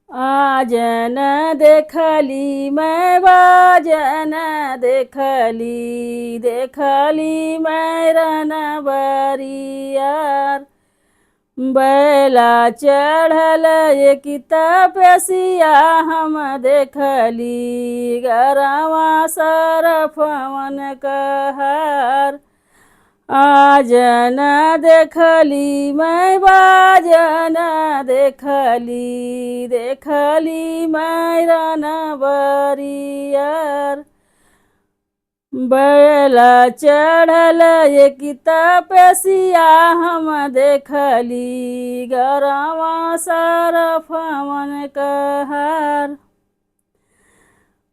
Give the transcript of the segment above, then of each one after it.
आजन देखली मैं बाजन देखली देखली मैं रन बरियार बैला चढ़ल एक तपसिया हम देखली गरवा सरफवन कहर आजन देखली मैं बाजन देखली देखली मैं रन बरियार बैला चढ़ल एक तपसिया हम देखली गरवा सरफवन कहर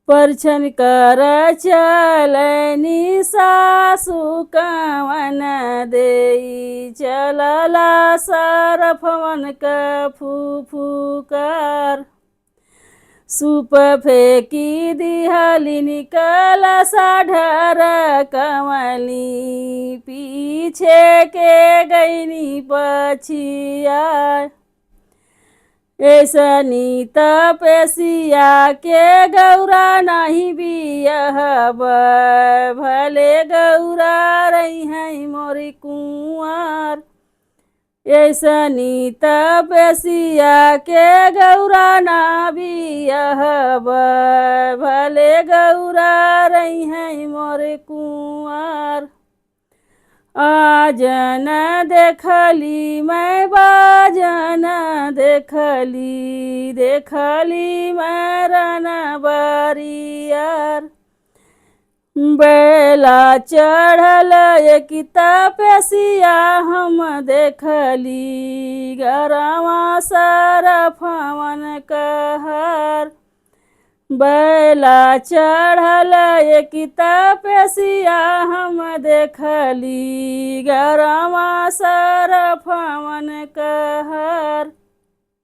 परछन कर चलनी सासु कवन देई चलला सरफवन का फूफुकार सूप फेंकी दिहली निकल साढ़र कमली पीछे के गईनी पछिया ऐसनी तपसिया के गौरा नहीं बियहब भले गौरा रही है मोरी कुंवर ऐसनी तपसिया के गौरा ना बियहब भले गौरा रही है मोरे कुंवर आजन देखली मैं बाजन देखली देखली मैं रन बरियार बैला चढ़ल एक तपसिया हम देखली गरवा सरफवन कहर बैला चढ़ल एक तपसिया हम देखली गरवा सरफवन कहर